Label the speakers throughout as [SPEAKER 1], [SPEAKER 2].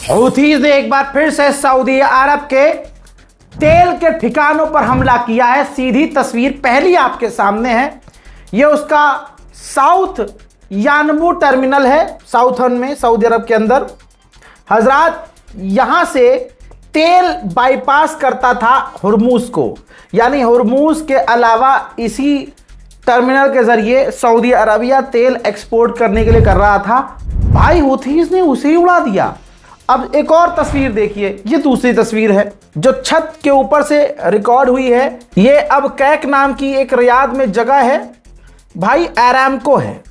[SPEAKER 1] Houthis ने एक बार फिर से सऊदी अरब के तेल के ठिकानों पर हमला किया है। सीधी तस्वीर पहली आपके सामने है। यह उसका साउथ यानबू टर्मिनल है, साउथर्न में सऊदी अरब के अंदर। हजरात, यहां से तेल बाईपास करता था हुर्मुज को, यानी हुर्मुज के अलावा इसी टर्मिनल के जरिए सऊदी अरबिया तेल एक्सपोर्ट करने के लिए कर रहा था। भाई हूथीज ने उसे ही उड़ा दिया। अब एक और तस्वीर देखिए, ये दूसरी तस्वीर है जो छत के ऊपर से रिकॉर्ड हुई है। ये अब कैक नाम की एक रियाद में जगह है भाई, अरामको है।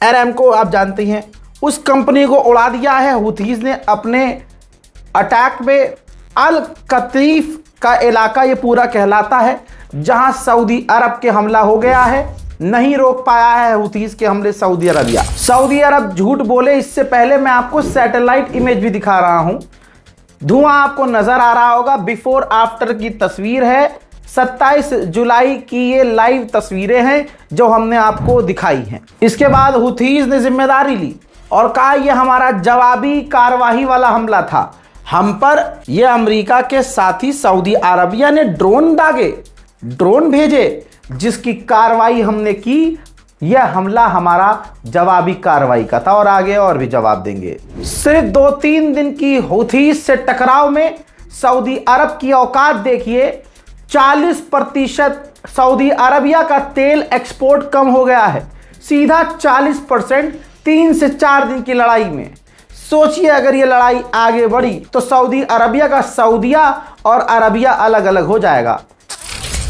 [SPEAKER 1] अरामको आप जानते हैं, उस कंपनी को उड़ा दिया है हूथीज ने अपने अटैक में। अल कतीफ का इलाका ये पूरा कहलाता है, जहां सऊदी अरब के हमला हो गया है। नहीं रोक पाया है हूथीज के हमले सऊदी अरबिया। सऊदी अरब झूठ बोले इससे पहले मैं आपको सैटेलाइट इमेज भी दिखा रहा हूं। धुआं आपको नजर आ रहा होगा, बिफोर आफ्टर की तस्वीर है। 27 जुलाई की ये लाइव तस्वीरें हैं जो हमने आपको दिखाई हैं। इसके बाद हूथीज ने जिम्मेदारी ली और कहा यह हमारा जवाबी कार्रवाई वाला हमला था। हम पर यह अमेरिका के साथी सऊदी अरबिया ने ड्रोन दागे, ड्रोन भेजे, जिसकी कार्रवाई हमने की। यह हमला हमारा जवाबी कार्रवाई का था और आगे और भी जवाब देंगे। सिर्फ 2-3 दिन की हूथीज से टकराव में सऊदी अरब की औकात देखिए। 40% सऊदी अरबिया का तेल एक्सपोर्ट कम हो गया है, सीधा 40% 3 से 4 दिन की लड़ाई में। सोचिए अगर यह लड़ाई आगे बढ़ी तो सऊदी अरबिया का सऊदिया और अरबिया अलग अलग हो जाएगा।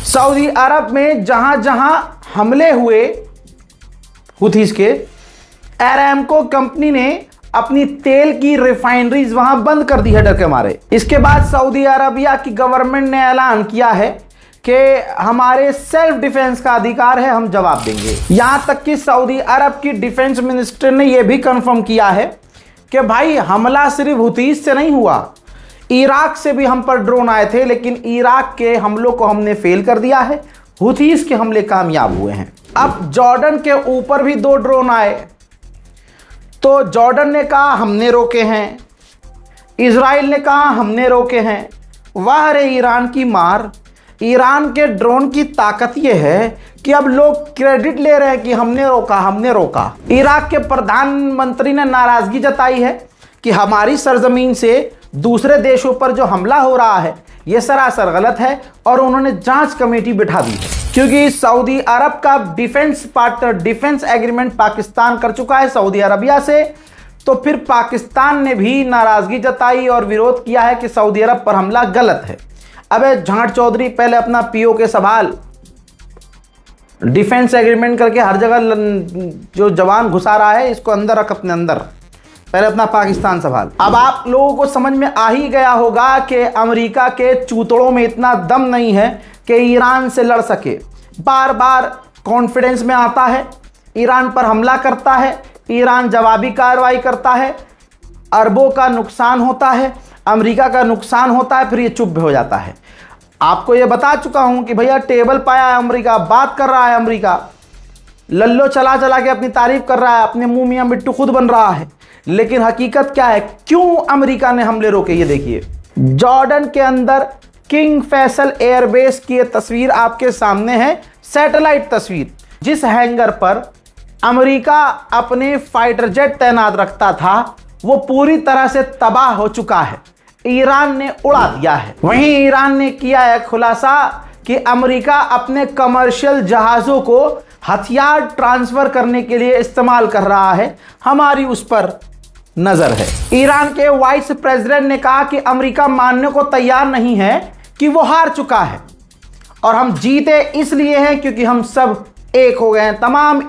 [SPEAKER 1] सऊदी अरब में जहां जहां हमले हुए हूथीज के, अरामको कंपनी ने अपनी तेल की रिफाइनरीज वहां बंद कर दी है डर के मारे। इसके बाद सऊदी अरबिया की गवर्नमेंट ने ऐलान किया है कि हमारे सेल्फ डिफेंस का अधिकार है, हम जवाब देंगे। यहां तक कि सऊदी अरब की डिफेंस मिनिस्टर ने यह भी कंफर्म किया है कि भाई हमला सिर्फ हूथीज से नहीं हुआ, इराक से भी हम पर ड्रोन आए थे, लेकिन इराक के हमलों को हमने फेल कर दिया है। हूथीज के हमले कामयाब हुए हैं। अब जॉर्डन के ऊपर भी 2 ड्रोन आए तो जॉर्डन ने कहा हमने रोके हैं, इजराइल ने कहा हमने रोके हैं। वाह रे ईरान की मार। ईरान के ड्रोन की ताकत यह है कि अब लोग क्रेडिट ले रहे हैं कि हमने रोका, हमने रोका। इराक के प्रधानमंत्री ने नाराजगी जताई है कि हमारी सरजमीन से दूसरे देशों पर जो हमला हो रहा है यह सरासर गलत है और उन्होंने जांच कमेटी बिठा दी है, क्योंकि सऊदी अरब का defence partner defence agreement Pakistan कर चुका है सऊदी अरबिया से। तो फिर पाकिस्तान ने भी नाराजगी जताई और विरोध किया है कि सऊदी अरब पर हमला गलत है। अबे झांट चौधरी, पहले अपना पीओके संभाल। डिफेंस एग्रीमेंट करके हर जगह जो जवान घुसा रहा है इसको अंदर रख, अपने अंदर। पहले अपना पाकिस्तान संभाल। अब आप लोगों को समझ में आ ही गया होगा कि अमेरिका के चूतड़ों में इतना दम नहीं है कि ईरान से लड़ सके। बार बार कॉन्फिडेंस में आता है, ईरान पर हमला करता है, ईरान जवाबी कार्रवाई करता है, अरबों का नुकसान होता है, अमेरिका का नुकसान होता है, फिर ये चुप हो जाता है। आपको ये बता चुका हूं कि भैया टेबल पाया है अमेरिका, बात कर रहा है अमेरिका, लल्लो चला चला के अपनी तारीफ कर रहा है, अपने मुंह मियां मिट्टू खुद बन रहा है। लेकिन हकीकत क्या है, क्यों अमेरिका ने हमले रोके, ये देखिए। जॉर्डन के अंदर किंग फैसल एयरबेस की ये तस्वीर आपके सामने है, सैटेलाइट तस्वीर। जिस हैंगर पर अमेरिका अपने फाइटर जेट तैनात रखता था वो पूरी तरह से तबाह हो चुका है, ईरान ने उड़ा दिया है। वहीं ईरान ने किया है खुलासा कि अमेरिका अपने कमर्शियल जहाज़ों को हथियार ट्रांसफर करने के लिए इस्तेमाल कर रहा है, हमारी उस पर नजर है। ईरान के वाइस प्रेसिडेंट ने कहा कि अमेरिका मानने को तैयार नहीं है कि वो हार चुका है और हम जीते इसलिए हैं क्योंकि हम सब एक हो गए हैं, तमाम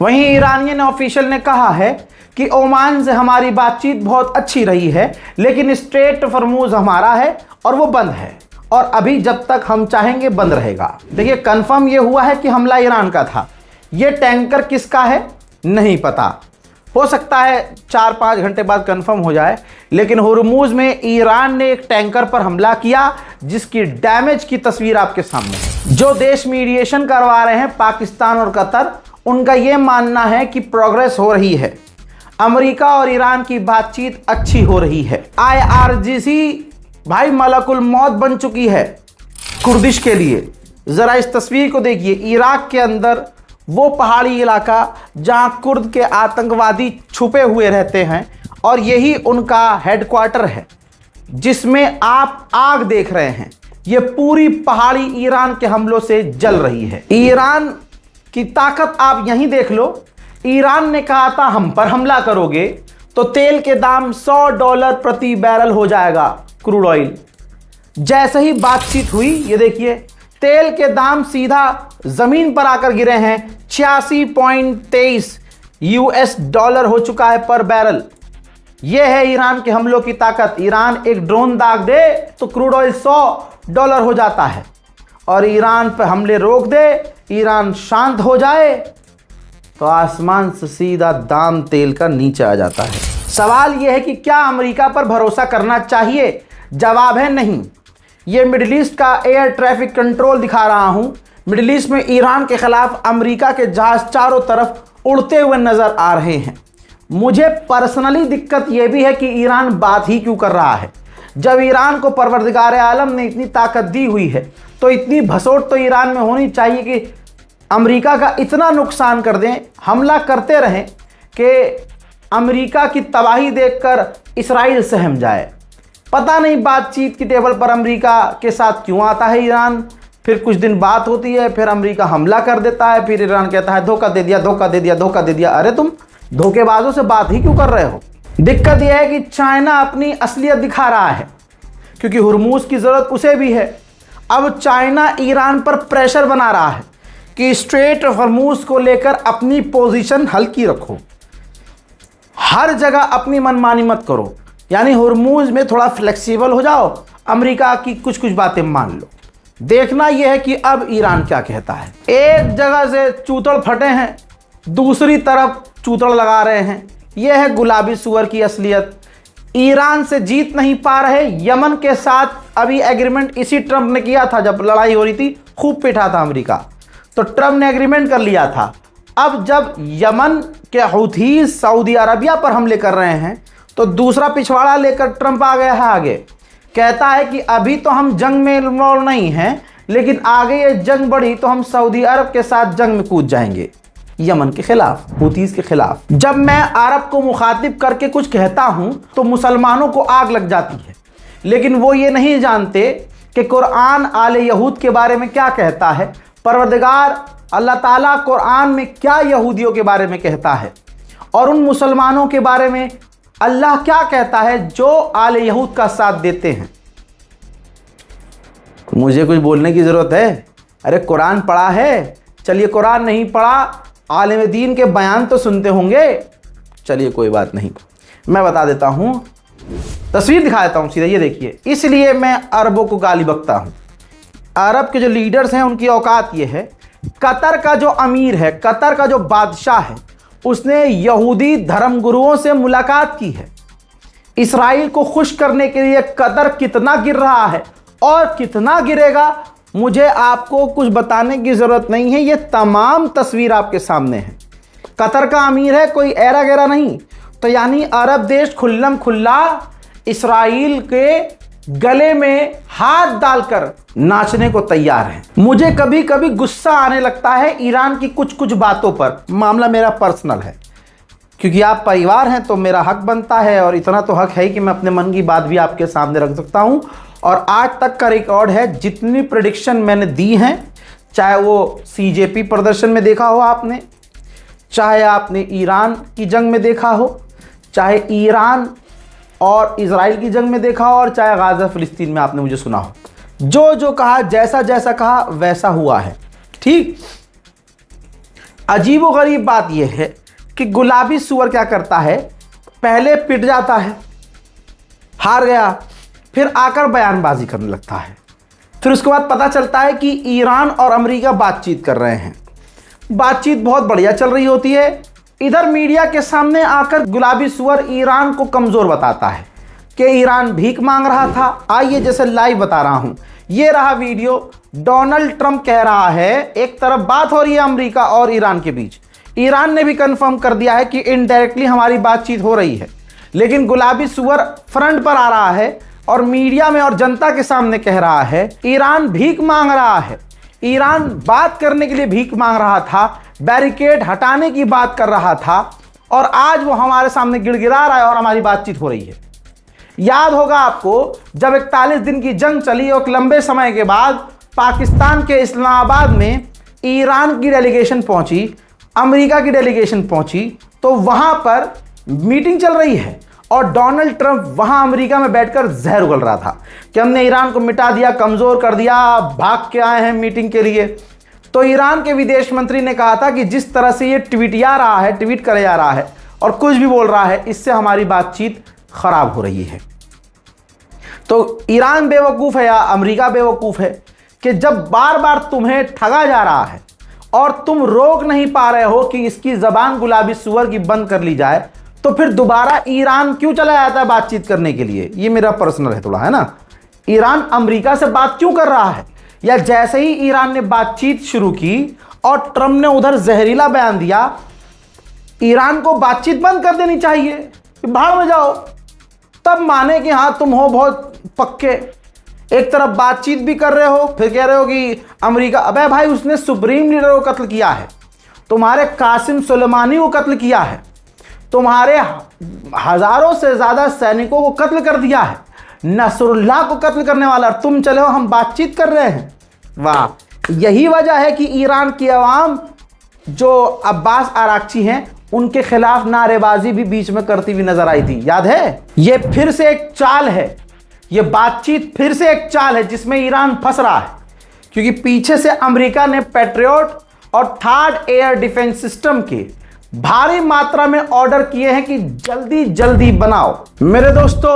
[SPEAKER 1] वहीं ईरानियन ऑफिशियल ने कहा है कि ओमान से हमारी बातचीत बहुत अच्छी रही है, लेकिन स्ट्रेट फॉर्मूज हमारा है और वो बंद है और अभी जब तक हम चाहेंगे बंद रहेगा। देखिए कंफर्म ये हुआ है कि हमला ईरान का था। ये टैंकर किसका है नहीं पता, हो सकता है 4-5 घंटे बाद कंफर्म हो जाए, लेकिन हुर्मुज में ईरान ने एक टैंकर पर हमला किया जिसकी डैमेज की तस्वीर आपके सामने है। जो देश मीडिएशन करवा रहे हैं पाकिस्तान और कतर, उनका यह मानना है कि प्रोग्रेस हो रही है, अमेरिका और ईरान की बातचीत अच्छी हो रही है। IRGC भाई मलकुल मौत बन चुकी है कुर्दिश के लिए। जरा इस तस्वीर को देखिए, इराक के अंदर वो पहाड़ी इलाका जहां कुर्द के आतंकवादी छुपे हुए रहते हैं और यही उनका हेडक्वार्टर है जिसमें आप आग देख रहे हैं। ये पूरी पहाड़ी ईरान के हमलों से जल रही है। ईरान की ताकत आप यहीं देख लो। ईरान ने कहा था हम पर हमला करोगे तो तेल के दाम $100 प्रति बैरल हो जाएगा, क्रूड ऑयल। जैसे ही बातचीत हुई, ये देखिए तेल के दाम सीधा जमीन पर आकर गिरे हैं। 86.23 US डॉलर हो चुका है पर बैरल। यह है ईरान के हमलों की ताकत। ईरान एक ड्रोन दाग दे तो क्रूड ऑयल $100 हो जाता है, और ईरान पर हमले रोक दे, ईरान शांत हो जाए तो आसमान से सीधा दाम तेल का नीचे आ जाता है। सवाल यह है कि क्या अमेरिका पर भरोसा करना चाहिए? जवाब है नहीं। ये मिडिल ईस्ट का एयर ट्रैफिक कंट्रोल दिखा रहा हूं। मिडिल ईस्ट में ईरान के खिलाफ अमेरिका के जहाज चारों तरफ उड़ते हुए नजर आ रहे हैं। मुझे पर्सनली दिक्कत यह भी है कि ईरान बात ही क्यों कर रहा है। जब ईरान को परवरदिगार आलम ने इतनी ताकत दी हुई है तो इतनी भसोट तो ईरान में होनी चाहिए कि अमेरिका का इतना नुकसान कर दें, हमला करते रहें कि अमेरिका की तबाही देखकर इस्राइल सहम जाए। पता नहीं बातचीत की टेबल पर अमेरिका के साथ क्यों आता है ईरान, फिर कुछ दिन बात होती है, फिर अमेरिका हमला कर देता है, फिर ईरान कहता है धोखा दे दिया, धोखा दे दिया, धोखा दे दिया। अरे तुम धोखेबाजों से बात ही क्यों कर रहे हो? दिक्कत यह है कि चाइना अपनी असलियत दिखा रहा है क्योंकि हुर्मुज की ज़रूरत उसे भी है। अब चाइना ईरान पर प्रेशर बना रहा है कि स्ट्रेट ऑफ हुर्मुज को लेकर अपनी पोजीशन हल्की रखो, हर जगह अपनी मनमानी मत करो, यानी हुर्मुज में थोड़ा फ्लेक्सिबल हो जाओ, अमेरिका की कुछ कुछ बातें मान लो। देखना यह है कि अब ईरान क्या कहता है। एक जगह से चूतड़ फटे हैं, दूसरी तरफ चूतड़ लगा रहे हैं। यह है गुलाबी सुअर की असलियत। ईरान से जीत नहीं पा रहे। यमन के साथ अभी एग्रीमेंट इसी ट्रंप ने किया था, जब लड़ाई हो रही थी खूब पिटा था अमेरिका, तो ट्रंप ने एग्रीमेंट कर लिया था। अब जब यमन के हूथी सऊदी अरबिया पर हमले कर रहे हैं तो दूसरा पिछवाड़ा लेकर ट्रंप आ गया है आगे। कहता है कि अभी तो हम जंग में इन्वॉल्व नहीं हैं, लेकिन आगे ये जंग बढ़ी तो हम सऊदी अरब के साथ जंग में कूद जाएंगे, यमन के खिलाफ, हूथीज के खिलाफ। जब मैं अरब को मुखातिब करके कुछ कहता हूं तो मुसलमानों को आग लग जाती है, लेकिन वो ये नहीं जानते कि कुरान आले यहूद के बारे में क्या कहता है, परवरदिगार अल्लाह ताला कुरान में क्या यहूदियों के बारे में कहता है, और उन मुसलमानों के बारे में अल्लाह क्या कहता है जो आले यहूद का साथ देते हैं। मुझे कुछ बोलने की ज़रूरत है? अरे कुरान पढ़ा है। चलिए कुरान नहीं पढ़ा, आलिम दीन के बयान तो सुनते होंगे। चलिए कोई बात नहीं, मैं बता देता हूँ, तस्वीर दिखा देता हूँ सीधा। ये देखिए, इसलिए मैं अरबों को गाली बकता हूँ। अरब के जो लीडर्स हैं उनकी औकात ये है। कतर का जो अमीर है, कतर का जो बादशाह है, उसने यहूदी धर्मगुरुओं से मुलाकात की है। इसराइल को खुश करने के लिए कतर कितना गिर रहा है और कितना गिरेगा, मुझे आपको कुछ बताने की ज़रूरत नहीं है। ये तमाम तस्वीर आपके सामने है। कतर का अमीर है, कोई ऐरा गैरा नहीं। तो यानी अरब देश खुल्लम खुल्ला इसराइल के गले में हाथ डालकर नाचने को तैयार है। मुझे कभी कभी गुस्सा आने लगता है ईरान की कुछ कुछ बातों पर। मामला मेरा पर्सनल है, क्योंकि आप परिवार हैं तो मेरा हक बनता है, और इतना तो हक है कि मैं अपने मन की बात भी आपके सामने रख सकता हूं। और आज तक का रिकॉर्ड है, जितनी प्रेडिक्शन मैंने दी हैं, चाहे वो CJP प्रदर्शन में देखा हो आपने, चाहे आपने ईरान की जंग में देखा हो, चाहे ईरान और इजराइल की जंग में देखा हो, और चाहे गाजा फिलिस्तीन में आपने मुझे सुना हो, जो जो कहा, जैसा जैसा कहा वैसा हुआ है। ठीक। अजीब व गरीब बात यह है कि गुलाबी सुअर क्या करता है, पहले पिट जाता है, हार गया, फिर आकर बयानबाजी करने लगता है। फिर उसके बाद पता चलता है कि ईरान और अमेरिका बातचीत कर रहे हैं। बातचीत बहुत बढ़िया चल रही होती है। इधर मीडिया के सामने आकर गुलाबी सुअर ईरान को कमज़ोर बताता है कि ईरान भीख मांग रहा था। आइए जैसे लाइव बता रहा हूं, ये रहा वीडियो। डोनाल्ड ट्रंप कह रहा है, एक तरफ बात हो रही है अमेरिका और ईरान के बीच, ईरान ने भी कंफर्म कर दिया है कि इनडायरेक्टली हमारी बातचीत हो रही है, लेकिन गुलाबी सुअर फ्रंट पर आ रहा है और मीडिया में और जनता के सामने कह रहा है ईरान भीख मांग रहा है। ईरान बात करने के लिए भीख मांग रहा था, बैरिकेड हटाने की बात कर रहा था, और आज वो हमारे सामने गिड़गिड़ा रहा है और हमारी बातचीत हो रही है। याद होगा आपको, जब 41 दिन की जंग चली और लंबे समय के बाद पाकिस्तान के इस्लामाबाद में ईरान की डेलीगेशन पहुंची, अमेरिका की डेलीगेशन पहुंची, तो वहां पर मीटिंग चल रही है और डोनाल्ड ट्रंप वहां अमेरिका में बैठकर जहर उगल रहा था कि हमने ईरान को मिटा दिया, कमजोर कर दिया, भाग के आए हैं मीटिंग के लिए। तो ईरान के विदेश मंत्री ने कहा था कि जिस तरह से ये ट्वीटिया रहा है, ट्वीट करे जा रहा है और कुछ भी बोल रहा है, इससे हमारी बातचीत खराब हो रही है। तो ईरान बेवकूफ है या अमेरिका बेवकूफ है कि जब बार बार तुम्हें ठगा जा रहा है और तुम रोक नहीं पा रहे हो कि इसकी जबान गुलाबी सुअर की बंद कर ली जाए, तो फिर दोबारा ईरान क्यों चला जाता है बातचीत करने के लिए? ये मेरा पर्सनल है थोड़ा, है ना। ईरान अमेरिका से बात क्यों कर रहा है? या जैसे ही ईरान ने बातचीत शुरू की और ट्रंप ने उधर जहरीला बयान दिया, ईरान को बातचीत बंद कर देनी चाहिए, भाड़ में जाओ, तब माने कि हाँ तुम हो बहुत पक्के। एक तरफ बातचीत भी कर रहे हो, फिर कह रहे हो कि अमेरिका, अबे भाई उसने सुप्रीम लीडर को कत्ल किया है, तुम्हारे कासिम सुलेमानी को कत्ल किया है, तुम्हारे हजारों से ज्यादा सैनिकों को कत्ल कर दिया है, नसरुल्लाह को कत्ल करने वाला, तुम चले हो हम बातचीत कर रहे हैं। वाह, यही वजह है कि ईरान की आवाम जो अब्बास आराक्ची हैं उनके खिलाफ नारेबाजी भी बीच में करती हुई नजर आई थी, याद है? ये फिर से एक चाल है, ये बातचीत फिर से एक चाल है जिसमें ईरान फंस रहा है, क्योंकि पीछे से अमेरिका ने पैट्रियट और थर्ड एयर डिफेंस सिस्टम के भारी मात्रा में ऑर्डर किए हैं कि जल्दी जल्दी बनाओ। मेरे दोस्तों,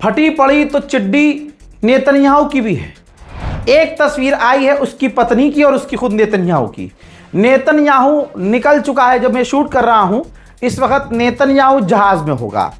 [SPEAKER 1] फटी पड़ी तो चिड्डी नेतन्याहू की भी है। एक तस्वीर आई है उसकी पत्नी की और उसकी खुद नेतन्याहू की। नेतन्याहू निकल चुका है, जब मैं शूट कर रहा हूं इस वक्त नेतन्याहू जहाज में होगा।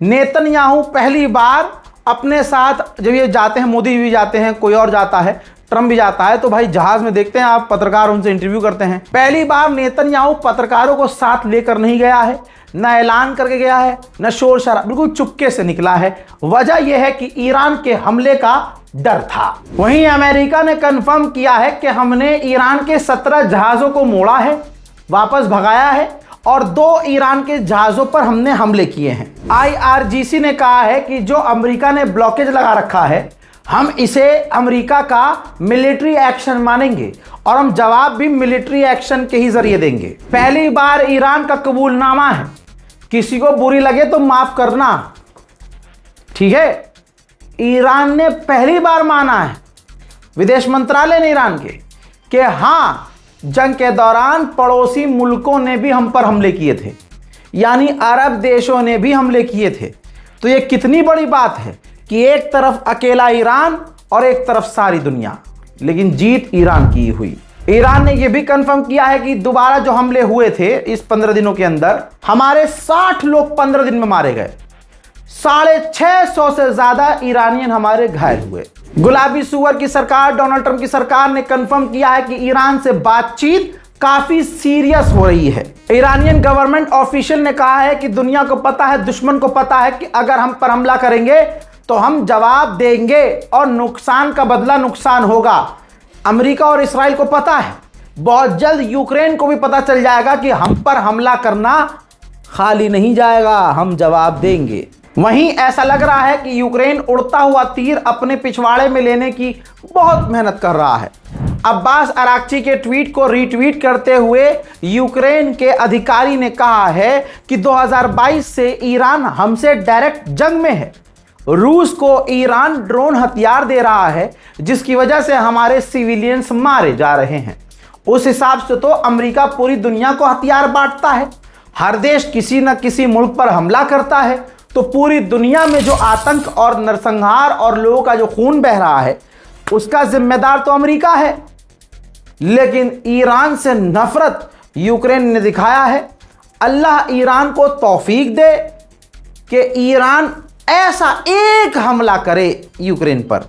[SPEAKER 1] नेतन्याहू पहली बार अपने साथ जब ये जाते हैं, मोदी भी जाते हैं, कोई और जाता है, ट्रंप भी जाता है, तो भाई जहाज में देखते हैं आप, पत्रकार उनसे इंटरव्यू करते हैं। पहली बार नेतन्याहू पत्रकारों को साथ लेकर नहीं गया है, न ऐलान करके गया है, न शोर शराबा, बिल्कुल चुपके से निकला है। वजह यह है कि ईरान के हमले का डर था। वहीं अमेरिका ने कंफर्म किया है कि हमने ईरान के 17 जहाजों को मोड़ा है, वापस भगाया है और 2 ईरान के जहाजों पर हमने हमले किए हैं। IRGC ने कहा है कि जो अमेरिका ने ब्लॉकेज लगा रखा है, हम इसे अमेरिका का मिलिट्री एक्शन मानेंगे और हम जवाब भी मिलिट्री एक्शन के ही जरिए देंगे। पहली बार ईरान का कबूलनामा है, किसी को बुरी लगे तो माफ करना, ठीक है। ईरान ने पहली बार माना है, विदेश मंत्रालय ने ईरान के, कि हाँ जंग के दौरान पड़ोसी मुल्कों ने भी हम पर हमले किए थे, यानी अरब देशों ने भी हमले किए थे। तो ये कितनी बड़ी बात है कि एक तरफ अकेला ईरान और एक तरफ सारी दुनिया, लेकिन जीत ईरान की हुई। ईरान ने यह भी कंफर्म किया है कि दोबारा जो हमले हुए थे इस 15 दिनों के अंदर, हमारे 60 लोग 15 दिन में मारे गए, 650 से ज्यादा ईरानियन हमारे घायल हुए। गुलाबी सुअर की सरकार, डोनाल्ड ट्रंप की सरकार ने कंफर्म किया है कि ईरान से बातचीत काफी सीरियस हो रही है। ईरानियन गवर्नमेंट ऑफिशियल ने कहा है कि दुनिया को पता है, दुश्मन को पता है कि अगर हम पर हमला करेंगे तो हम जवाब देंगे और नुकसान का बदला नुकसान होगा। अमेरिका और इस्राइल को पता है, बहुत जल्द यूक्रेन को भी पता चल जाएगा कि हम पर हमला करना खाली नहीं जाएगा, हम जवाब देंगे। वहीं ऐसा लग रहा है कि यूक्रेन उड़ता हुआ तीर अपने पिछवाड़े में लेने की बहुत मेहनत कर रहा है। अब्बास अराक्ची के ट्वीट को रीट्वीट करते हुए यूक्रेन के अधिकारी ने कहा है कि 2022 से ईरान हमसे डायरेक्ट जंग में है। रूस को ईरान ड्रोन हथियार दे रहा है, जिसकी वजह से हमारे सिविलियंस मारे जा रहे हैं। उस हिसाब से तो अमेरिका पूरी दुनिया को हथियार बांटता है, हर देश किसी न किसी मुल्क पर हमला करता है, तो पूरी दुनिया में जो आतंक और नरसंहार और लोगों का जो खून बह रहा है, उसका जिम्मेदार तो अमेरिका है, लेकिन ईरान से नफरत यूक्रेन ने दिखाया है। अल्लाह ईरान को तौफीक दे कि ईरान ऐसा एक हमला करे यूक्रेन पर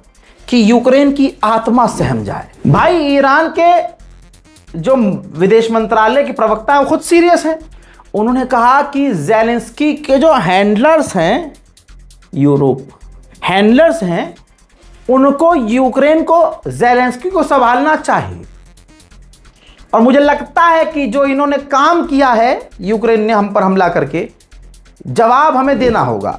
[SPEAKER 1] कि यूक्रेन की आत्मा सहम जाए। भाई, ईरान के जो विदेश मंत्रालय के प्रवक्ता हैं वो खुद सीरियस हैं। उन्होंने कहा कि ज़ेलेंस्की के जो हैंडलर्स हैं, यूरोप हैंडलर्स हैं, उनको यूक्रेन को ज़ेलेंस्की को संभालना चाहिए। और मुझे लगता है कि जो इन्होंने काम किया है यूक्रेन ने हम पर हमला करके, जवाब हमें देना होगा।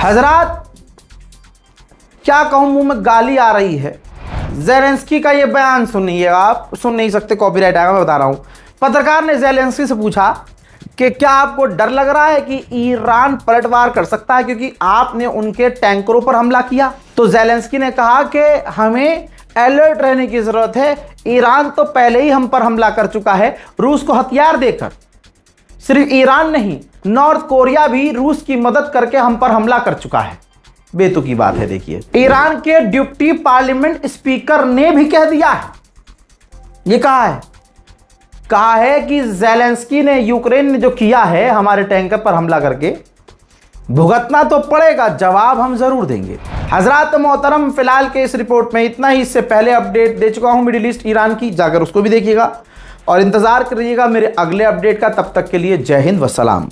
[SPEAKER 1] हजरात, क्या कहूं, मुंह में गाली आ रही है। ज़ेलेंस्की का ये बयान सुनिएगा, आप सुन नहीं सकते, कॉपीराइट आएगा, मैं बता रहा हूं। पत्रकार ने ज़ेलेंस्की से पूछा कि क्या आपको डर लग रहा है कि ईरान पलटवार कर सकता है क्योंकि आपने उनके टैंकरों पर हमला किया? तो ज़ेलेंस्की ने कहा कि हमें अलर्ट रहने की जरूरत है। ईरान तो पहले ही हम पर हमला कर चुका है रूस को हथियार देकर। सिर्फ ईरान नहीं, नॉर्थ कोरिया भी रूस की मदद करके हम पर हमला कर चुका है। बेतुकी बात है। देखिए, ईरान के डिप्टी पार्लियामेंट स्पीकर ने भी कह दिया है, ये कहा है कि ज़ेलेंस्की ने, यूक्रेन ने जो किया है हमारे टैंकर पर हमला करके, भुगतना तो पड़ेगा, जवाब हम जरूर देंगे। हजरात मोहतरम, फिलहाल के इस रिपोर्ट में इतना ही। इससे पहले अपडेट दे चुका हूं मिडिल ईस्ट ईरान की, जाकर उसको भी देखिएगा और इंतजार करिएगा मेरे अगले अपडेट का। तब तक के लिए जय हिंद व सलाम।